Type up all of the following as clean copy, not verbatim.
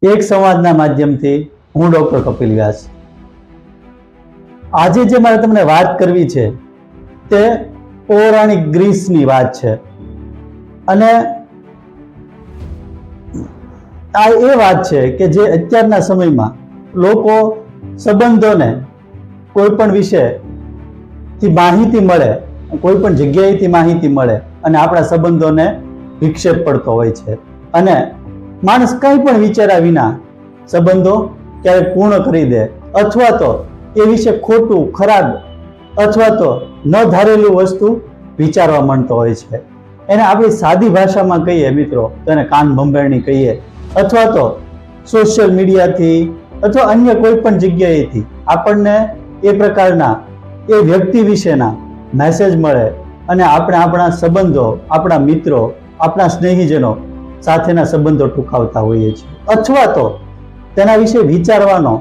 એક સંવાદના માધ્યમથી હું ડોક્ટર કપિલ વ્યાસ. આજે જે મારે તમને વાત કરવી છે તે પૌરાણિક ગ્રીસની વાત છે. અને આ એ વાત છે કે જે અત્યારના સમયમાં લોકો સંબંધોને કોઈ પણ વિષયથી માહિતી મળે, કોઈ પણ જગ્યાએથી માહિતી મળે અને આપણા સંબંધોને વિક્ષેપ પડતો હોય છે. અને માણસ કંઈ પણ વિચાર્યા વિના સંબંધો ક્યારેક પૂર્ણ કરી દે, અથવા તો એ વિશે ખોટું, ખરાબ અથવા તો ન ધારેલું વસ્તુ વિચારવા માંડતો હોય છે. એને આપણી સાદી ભાષામાં કહીએ મિત્રો તો એને કાન ભંભેરણી કહીએ, અથવા તો સોશિયલ મીડિયાથી અથવા અન્ય કોઈ પણ જગ્યાએથી આપણને એ પ્રકારના એ વ્યક્તિ વિશેના મેસેજ મળે અને આપણે આપણા સંબંધો, આપણા મિત્રો, આપણા સ્નેહીજનો સાથેના સંબંધો ટૂંકાવતા હોઈએ છીએ, અથવા તો તેના વિશે વિચારવાનો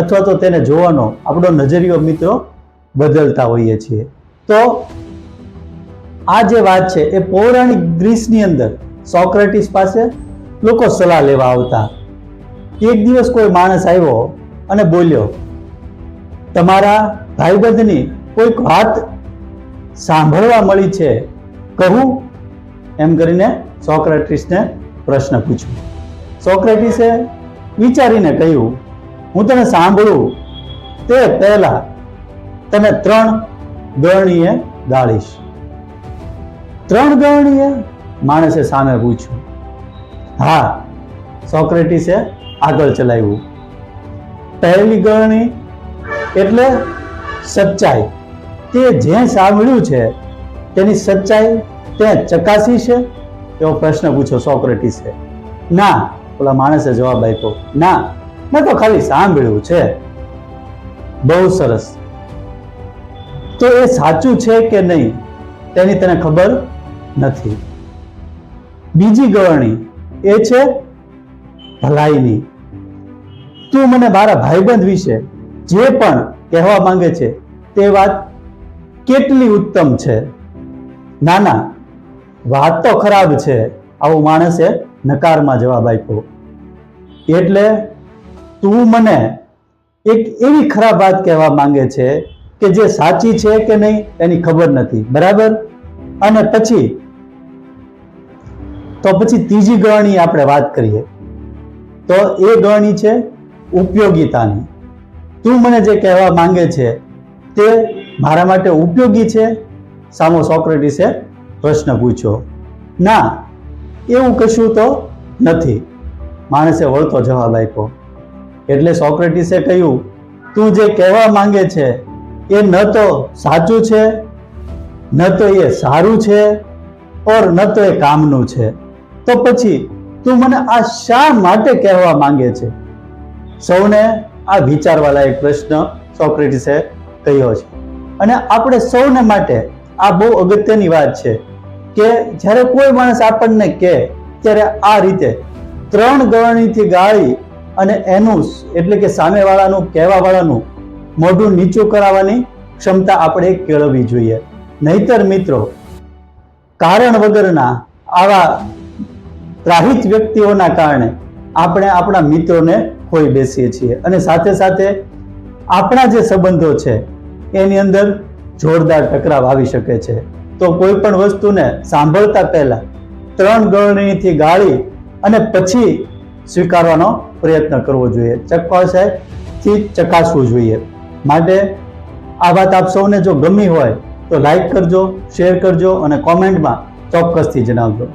અથવા તો તેને જોવાનો આપણો નજરિયો મિત્રો બદલતા હોઈએ છીએ. તો આ જે વાત છે એ પૌરાણિક ગ્રીસની અંદર સોક્રેટિસ પાસે લોકો સલાહ લેવા આવતા. એક દિવસ કોઈ માણસ આવ્યો અને બોલ્યો, તમારા ભાઈબંધની કોઈક વાત સાંભળવા મળી છે, કહું? એમ કરીને સોક્રેટિસને પ્રશ્ન પૂછ્યો. સોક્રેટિસે વિચારીને કહ્યું, હું તને સાંભળું તે પહેલા તને 3 ગરણીએ ગાળીશ. 3 ગરણીએ? માણસે સામે પૂછ્યું. હા, સોક્રેટિસે આગળ ચલાવ્યું. પહેલી ગરણી એટલે સચ્ચાઈ. તે જે સાંભળ્યું છે તેની સચ્ચાઈ તે ચકાસી છે? એવો પ્રશ્ન પૂછ્યો સોક્રેટિસે. ના, પેલા માણસે જવાબ આપ્યો, ના, મેં તો ખાલી સાંભળ્યું છે. બહુ સરસ. તો એ સાચું છે કે નહીં તેની તને ખબર નથી. બીજી ગરણી એ છે ભલાઈની. તું મને મારા ભાઈબંધ વિશે જે પણ કહેવા માંગે છે તે વાત કેટલી ઉત્તમ છે. ના ના, વાત તો ખરાબ છે. આવું માણસે નકારમાં જવાબ આપ્યો. એટલે તું મને એક એવી ખરાબ વાત કહેવા માંગે છે કે જે સાચી છે કે નહીં એની ખબર નથી, બરાબર? અને પછી ત્રીજી ગરણી આપણે વાત કરીએ તો એ ગરણી છે ઉપયોગિતાની. તું મને જે કહેવા માંગે છે તે મારા માટે ઉપયોગી છે? સામો સોક્રેટિસે પ્રશ્ન પૂછ્યો. ના, એવું કશું તો નથી, માણસે વળતો જવાબ આપ્યો. એટલે સોક્રેટિસે કહ્યું, તું જે કહેવા માંગે છે એ ન તો સાચું છે, ન તો એ સારું છે, ઓર ન તો એ કામનું છે. તો પછી તું મને આ શા માટે કહેવા માંગે છે? સૌને આ વિચારવા લાયક પ્રશ્ન સોક્રેટિસે કહ્યો છે. અને આપણે સૌને માટે આ બહુ અગત્યની વાત છે કે જ્યારે કોઈ માણસ આપણને કહે ત્યારે આ રીતે 3 ગરણીથી ગાળી અને એનું એટલે કે સામેવાળાનું, કહેવાવાળાનું મોઢું નીચું કરાવવાની ક્ષમતા આપણે કેળવવી જોઈએ. નહીતર મિત્રો કારણ વગરના આવા ત્રાહિત વ્યક્તિઓના કારણે આપણે આપણા મિત્રોને ખોઈ બેસીએ છીએ અને સાથે સાથે આપણા જે સંબંધો છે એની અંદર જોરદાર ટકરાવ આવી શકે છે. તો કોઈ પણ વસ્તુને સાંભળતા પહેલા 3 ગરણીથી ગાળી અને પછી સ્વીકારવાનો પ્રયત્ન કરવો જોઈએ, ચકાસવાથી ચકાસવું જોઈએ. માટે આ વાત આપ સૌને જો ગમી હોય તો લાઈક કરજો, શેર કરજો અને કોમેન્ટમાં ચોક્કસથી જણાવજો.